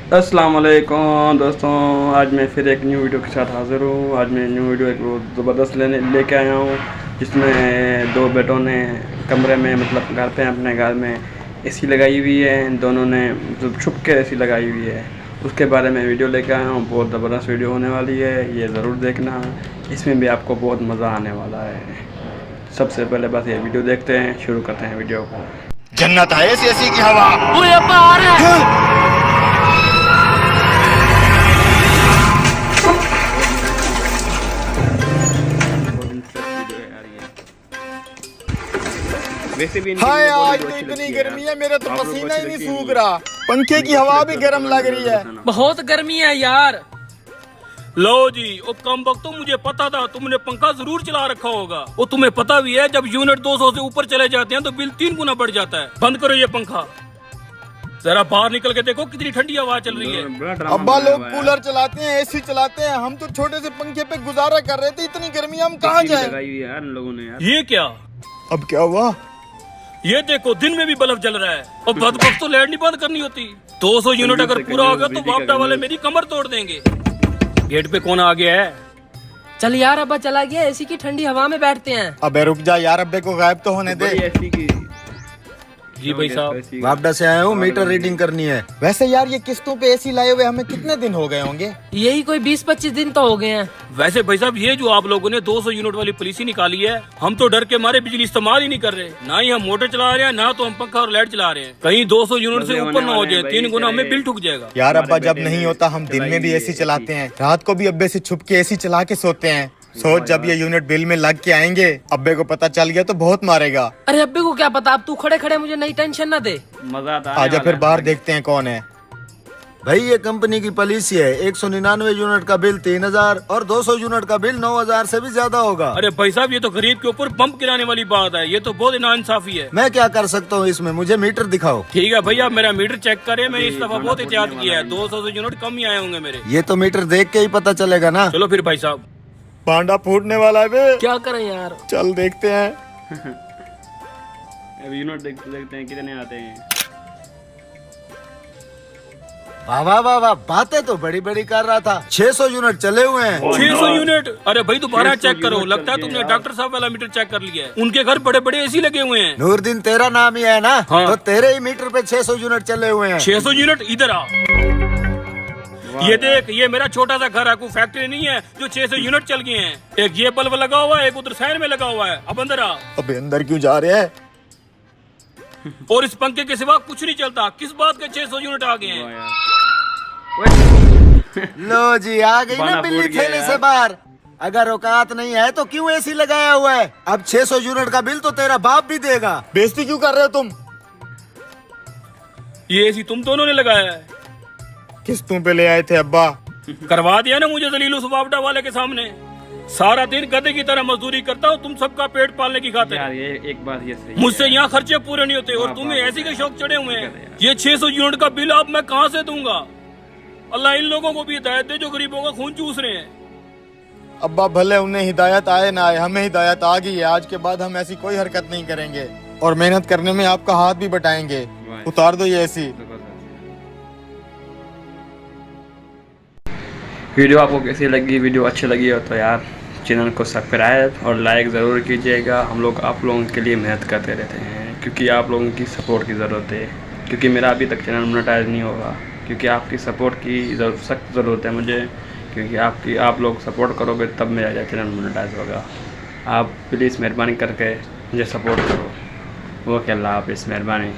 अस्सलाम वालेकुम दोस्तों, आज मैं फिर एक न्यू वीडियो के साथ हाज़िर हूँ। आज मैं न्यू वीडियो एक ज़बरदस्त लेके आया हूँ, जिसमें दो बेटों ने कमरे में मतलब घर पे अपने घर में एसी लगाई हुई है। दोनों ने मतलब छुप के एसी लगाई हुई है, उसके बारे में वीडियो लेके आया हूँ। बहुत ज़बरदस्त वीडियो होने वाली है, ये ज़रूर देखना, इसमें भी आपको बहुत मज़ा आने वाला है। सबसे पहले बस ये वीडियो देखते हैं, शुरू करते हैं वीडियो को। जन्नत है ऐसी ऐसी की हवा। वैसे भी हाय आज तो इतनी गर्मी है, मेरा तो पसीना ही नहीं सूख रहा। पंखे की हवा भी गर्म लग रही है। बहुत गर्मी है यार। लो जी, ओ कम वक्त तो मुझे पता था तुमने पंखा जरूर चला रखा होगा। वो तुम्हें पता भी है जब यूनिट 200 से ऊपर चले जाते हैं तो बिल 3 गुना बढ़ जाता है। बंद करो ये पंखा, जरा बाहर निकल के देखो कितनी ठंडी हवा चल रही है। अब्बा लोग कूलर चलाते हैं, एसी चलाते हैं, हम तो छोटे से पंखे पे गुजारा कर रहे थे। इतनी गर्मी हम कहाँ जाए। ये क्या, अब क्या हुआ? ये देखो दिन में भी बल्ब जल रहा है और बदबख्त तो लाइट नहीं बंद करनी होती। 200 यूनिट अगर पूरा होगा तो वापडा वाले मेरी कमर तोड़ देंगे। गेट पे कौन आ गया है? चल यार, अब्बा चला गया, एसी की ठंडी हवा में बैठते हैं। अबे रुक जा यार, अब्बे को गायब तो होने दे। जी भाई साहब, वापडा से आया हूँ, मीटर रीडिंग करनी है। वैसे यार ये किस्तों पे एसी लाए हुए हमें कितने दिन हो गए होंगे? यही कोई 20-25 दिन तो हो गए हैं। वैसे भाई साहब ये जो आप लोगों ने 200 यूनिट वाली पॉलिसी निकाली है, हम तो डर के मारे बिजली इस्तेमाल ही नहीं कर रहे। ना ही हम मोटर चला रहे हैं, ना तो हम पंखा और लाइट चला रहे हैं। कहीं 200 यूनिट से ऊपर ना हो जाए, 3 गुना हमें बिल ठुक जाएगा। यार अब्बा जब नहीं होता हम दिन में भी एसी चलाते हैं, रात को भी अब्बे से छुप के एसी चला के सोते हैं। सोच जब ये यूनिट बिल में लग के आएंगे, अब्बे को पता चल गया तो बहुत मारेगा। अरे अब्बे को क्या पता, अब तू खड़े खड़े मुझे नई टेंशन ना दे। मजा आता है। आजा फिर बाहर देखते हैं कौन है। भाई ये कंपनी की पॉलिसी है, 199 यूनिट का बिल 3000 और 200 यूनिट का बिल 9000 से भी ज्यादा होगा। अरे भाई साहब ये तो गरीब के ऊपर बम गिराने वाली बात है, ये तो बहुत नाइंसाफी है। मैं क्या कर सकता हूँ इसमें, मुझे मीटर दिखाओ। ठीक है भैया, मेरा मीटर चेक करें। मैंने इस दफा बहुत एहतियात किया है, 200 यूनिट कम ही आए होंगे मेरे। ये तो मीटर देख के ही पता चलेगा ना। चलो फिर भाई साहब। पांडा फूटने वाला है बे। क्या करें यार, चल देखते हैं। अब यूनिट देखते हैं कितने आते हैं। वाह वाह वाह वाह, बातें तो बड़ी बड़ी कर रहा था। 600 यूनिट चले हुए हैं। 600 यूनिट? अरे भाई दोबारा चेक करो, लगता है तुमने डॉक्टर साहब वाला मीटर चेक कर लिया है। उनके घर बड़े बड़े एसी लगे हुए हैं। नूरदीन तेरा नाम ही है ना? हाँ। तो तेरे ही मीटर पे 600 यूनिट चले हुए हैं। 600 यूनिट? इधर आ, ये देख, ये मेरा छोटा सा घर है, कोई फैक्ट्री नहीं है जो 600 यूनिट चल गए हैं। एक ये बल्ब लगा हुआ है, एक उधर साइड में लगा हुआ है। अब अंदर आ। अबे अंदर क्यों जा रहे हैं? और इस पंखे के सिवा कुछ नहीं चलता। किस बात के 600 यूनिट आ गए हैं? लो जी, आ गई ना बना बिल्ली फूट गया थैले से यार। बाहर। अगर औकात नहीं है तो क्यों एसी लगाया हुआ है? अब 600 यूनिट का बिल तो तेरा बाप भी देगा। बेइज्जती क्यों कर रहे हो तुम? ये एसी तुम दोनों ने लगाया है? किस्तों पे ले आए थे अब्बा। करवा दिया ना मुझे जलील उस वापडा वाले के सामने। सारा दिन गधे की तरह मजदूरी करता हूँ तुम सबका पेट पालने की खातिर। यार ये एक बात ये सही मुझसे है। यहाँ खर्चे पूरे नहीं होते और तुम्हें ऐसी के शौक चढ़े हुए हैं। ये 600 यूनिट का बिल अब मैं कहाँ से दूंगा? अल्लाह इन लोगों को भी हिदायत दे जो गरीबों का खून चूस रहे हैं। अब्बा भले उन्हें हिदायत आए ना आए, हमें हिदायत आ गई है। आज के बाद हम ऐसी कोई हरकत नहीं करेंगे और मेहनत करने में आपका हाथ भी बटाएंगे। उतार दो ये एसी। वीडियो आपको कैसी लगी? वीडियो अच्छी लगी हो तो यार चैनल को सब्सक्राइब और लाइक ज़रूर कीजिएगा। हम लोग आप लोगों के लिए मेहनत करते रहते हैं, क्योंकि आप लोगों की सपोर्ट की ज़रूरत है। क्योंकि मेरा अभी तक चैनल मोनेटाइज नहीं होगा, क्योंकि आपकी सपोर्ट की सख्त ज़रूरत है मुझे। क्योंकि आप लोग सपोर्ट करोगे तब मेरा चैनल मोनेटाइज होगा। आप प्लीज़ मेहरबानी करके मुझे सपोर्ट करो। ओके, अल्लाह हाफ़िज़, मेहरबानी।